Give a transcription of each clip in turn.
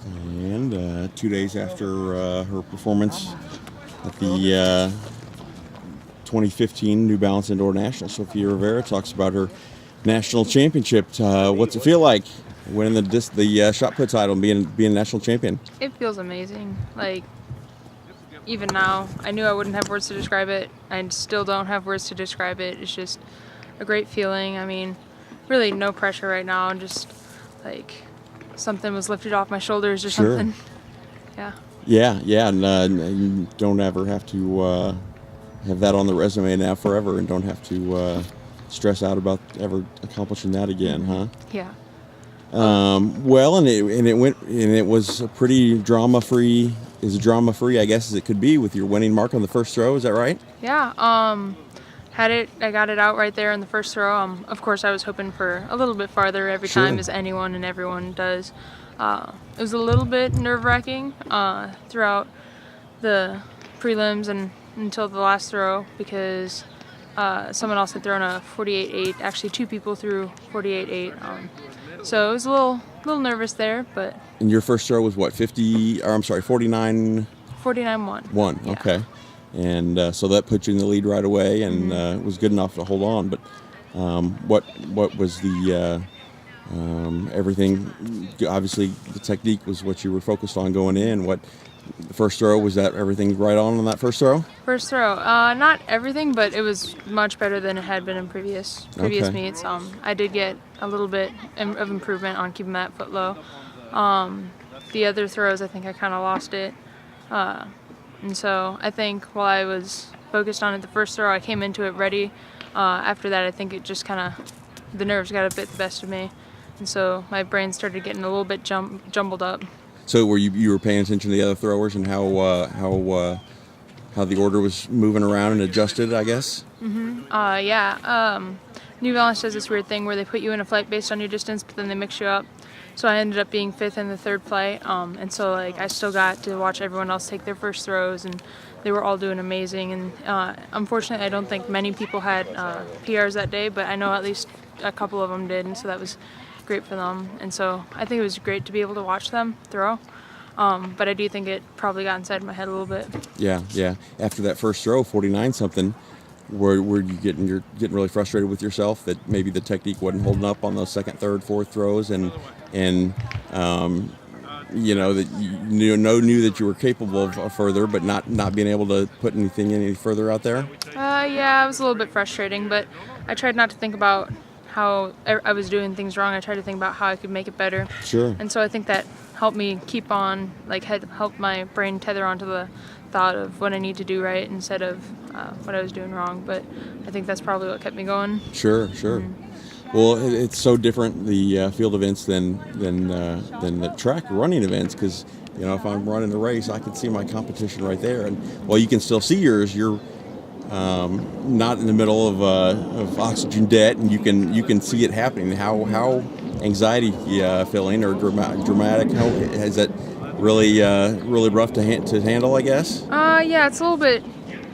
And 2 days after her performance at the 2015 New Balance Indoor National, Sophia Rivera talks about her national championship. What's it feel like winning the shot put title and being a national champion? It feels amazing. Like, even now, I knew I wouldn't have words to describe it. I still don't have words to describe it. It's just a great feeling. I mean, really no pressure right now. Just like something was lifted off my shoulders or Sure. something. Yeah. Yeah, and you don't ever have to have that on the resume now forever, and don't have to stress out about ever accomplishing that again, huh? Yeah. Well, and it was a pretty drama-free, as drama-free, I guess, as it could be with your winning mark on the first throw. Is that right? Yeah. I got it out right there in the first throw. Of course, I was hoping for a little bit farther every Sure. time, as anyone and everyone does. It was a little bit nerve-wracking throughout the prelims and until the last throw, because someone else had thrown a 48.8. Actually, two people threw 48.8. So it was a little nervous there, but. And your first throw was what, 49? 49.1. One, Yeah. okay. And so that put you in the lead right away, and it was good enough to hold on. But what was the everything? Obviously, the technique was what you were focused on going in. What the first throw, was that everything right on that first throw? First throw, not everything, but it was much better than it had been in previous Okay. meets. I did get a little bit of improvement on keeping that foot low. The other throws, I think I kind of lost it. And so I think while I was focused on it the first throw, I came into it ready. After that, I think it just kind of, the nerves got a bit the best of me. And so my brain started getting a little bit jumbled up. So were you were paying attention to the other throwers and how the order was moving around and adjusted, I guess? Yeah. New Balance does this weird thing where they put you in a flight based on your distance, but then they mix you up. So I ended up being fifth in the third flight, and so like I still got to watch everyone else take their first throws, and they were all doing amazing. And unfortunately, I don't think many people had PRs that day, but I know at least a couple of them did, and so that was great for them. And so I think it was great to be able to watch them throw. But I do think it probably got inside my head a little bit. Yeah. After that first throw, 49 something, were you're getting really frustrated with yourself that maybe the technique wasn't holding up on those second, third, fourth throws, and you know that you knew that you were capable of further, but not being able to put anything any further out there? Yeah, it was a little bit frustrating, but I tried not to think about how I was doing things wrong. I tried to think about how I could make it better. Sure. And so I think that helped me keep on, like, helped my brain tether onto the thought of what I need to do right instead of what I was doing wrong. But I think that's probably what kept me going. Sure. Well, it's so different, the field events than the track running events, because if I'm running a race, I can see my competition right there, and while you can still see yours, you're not in the middle of oxygen debt, and you can see it happening. How anxiety filling or dramatic? How is that really rough to handle, I guess? Yeah, it's a little bit.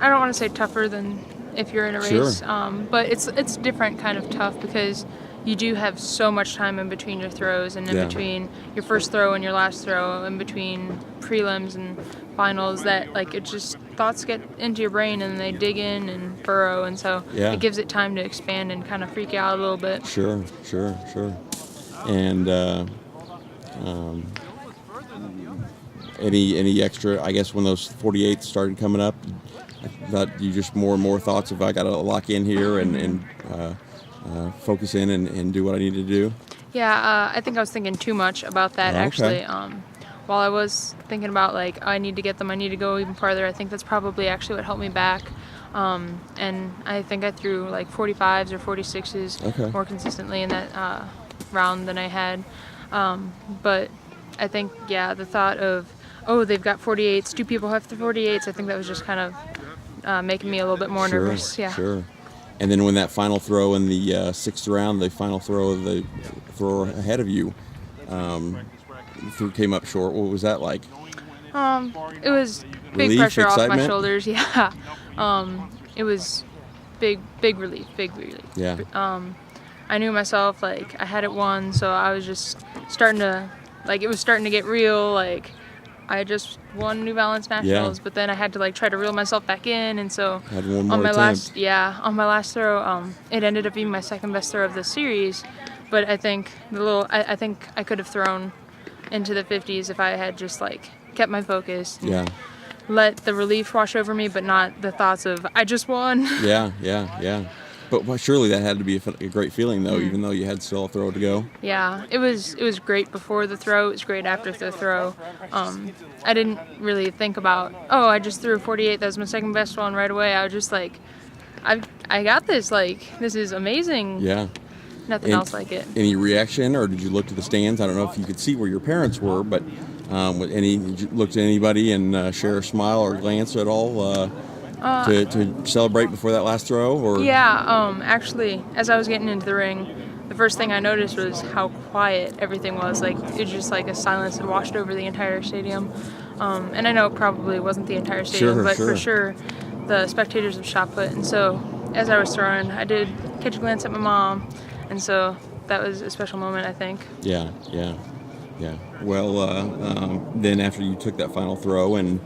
I don't want to say tougher than if you're in a race, Sure. but it's different kind of tough because you do have so much time in between your throws and in Yeah. between your first throw and your last throw, in between prelims and finals, that like it just thoughts get into your brain and they dig in and burrow, and so Yeah. it gives it time to expand and kind of freak you out a little bit. Sure. And any extra, I guess, when those 48s started coming up, I thought you just more and more thoughts of I got to lock in here and focus in and do what I need to do? Yeah, I think I was thinking too much about that, Okay. actually. While I was thinking about, like, I need to get them, I need to go even farther, I think that's probably actually what helped me back. And I think I threw, like, 45s or 46s Okay. more consistently in that round than I had. But I think, yeah, the thought of, they've got 48s, two people have the 48s, I think that was just kind of making me a little bit more nervous. Yeah. Sure. And then when that final throw in the sixth round, the final throw of the thrower ahead of you, came up short. What was that like? It was big Relief, pressure off my excitement? shoulders. Yeah. It was big relief. Yeah. I knew myself, like, I had it won, so I was just starting to like it was starting to get real. Like I just won New Balance Nationals, but then I had to like try to reel myself back in, and so Had one more on my attempt. on my last throw, it ended up being my second best throw of the series. But I think I think I could have thrown into the 50s if I had just like kept my focus. And let the relief wash over me, but not the thoughts of I just won. Yeah. But surely that had to be a great feeling, though, even though you had still a throw to go. Yeah, it was great before the throw. It was great after the throw. I didn't really think about, oh, I just threw a 48. That was my second best one right away. I was just like, I got this. Like, this is amazing. Yeah. Nothing else like it. Any reaction, or did you look to the stands? I don't know if you could see where your parents were, but did you look to anybody and share a smile or glance at all to celebrate before that last throw? Or actually, as I was getting into the ring, the first thing I noticed was how quiet everything was. Like, it was just like a silence had washed over the entire stadium. And I know it probably wasn't the entire stadium, but for sure the spectators have shot put. And so as I was throwing, I did catch a glance at my mom. And so that was a special moment, I think. Yeah. Well, then after you took that final throw and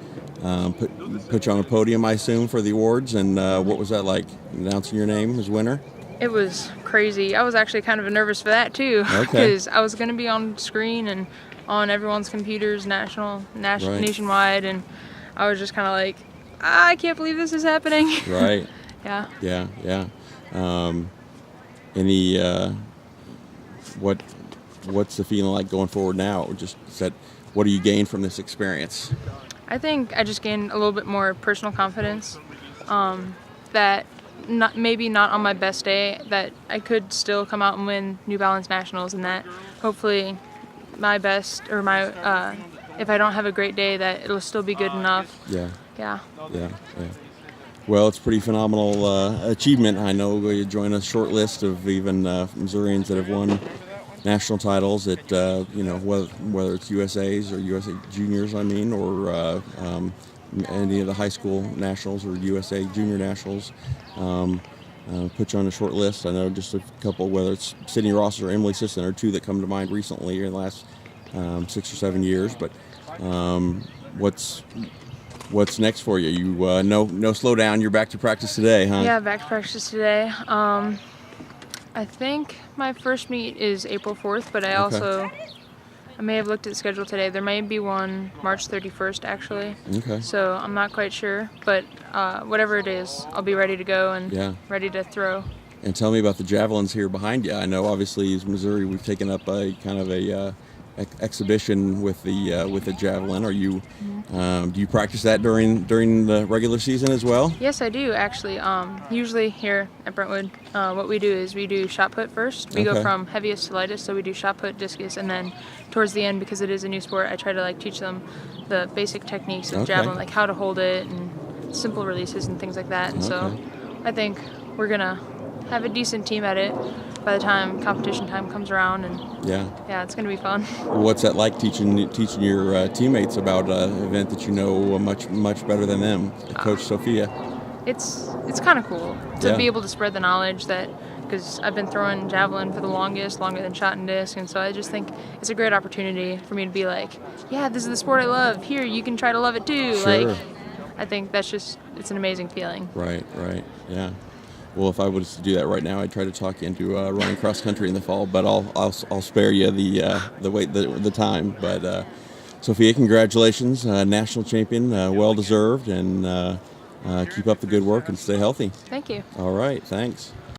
put you on a podium, I assume, for the awards, and what was that like, announcing your name as winner? It was crazy. I was actually kind of nervous for that, too, because I was going to be on screen and on everyone's computers nationwide, and I was just kind of like, I can't believe this is happening. Right. Yeah. What's the feeling like going forward now? What do you gain from this experience? I think I just gained a little bit more personal confidence, that maybe not on my best day, that I could still come out and win New Balance Nationals, and that hopefully my best, or my if I don't have a great day, that it'll still be good enough. Yeah. Well, it's a pretty phenomenal achievement. I know you join a short list of even Missourians that have won national titles at whether it's USA's or USA Juniors, or any of the high school nationals or USA Junior Nationals. Put you on a short list. I know just a couple, whether it's Sydney Ross or Emily Sisson, are two that come to mind recently in the last 6 or 7 years. But what's next for you? You no slow down. You're back to practice today, huh? Yeah, back to practice today. I think my first meet is April 4th, but I may have looked at the schedule today. There may be one March 31st, actually. Okay. So I'm not quite sure, but whatever it is, I'll be ready to go and ready to throw. And tell me about the javelins here behind you. I know, obviously, as Missouri, we've taken up a kind of a exhibition with the javelin. Are you do you practice that during the regular season as well? Yes, I do, actually. Usually here at Brentwood, what we do is we do shot put first. We go from heaviest to lightest, so we do shot put, discus, and then towards the end, because it is a new sport, I try to teach them the basic techniques of javelin, like how to hold it and simple releases and things like that. And so I think we're gonna have a decent team at it by the time competition time comes around, and it's going to be fun. What's that like, teaching your teammates about an event that you know much better than them, Coach Sophia? It's kind of cool to be able to spread the knowledge, that because I've been throwing javelin for the longest, longer than shot and disc, and so I just think it's a great opportunity for me to be like, yeah, this is the sport I love. Here, you can try to love it too. Sure. I think it's an amazing feeling. Right, yeah. Well, if I was to do that right now, I'd try to talk you into running cross country in the fall. But I'll spare you the time. But Sophia, congratulations, national champion, well deserved, and keep up the good work and stay healthy. Thank you. All right, thanks.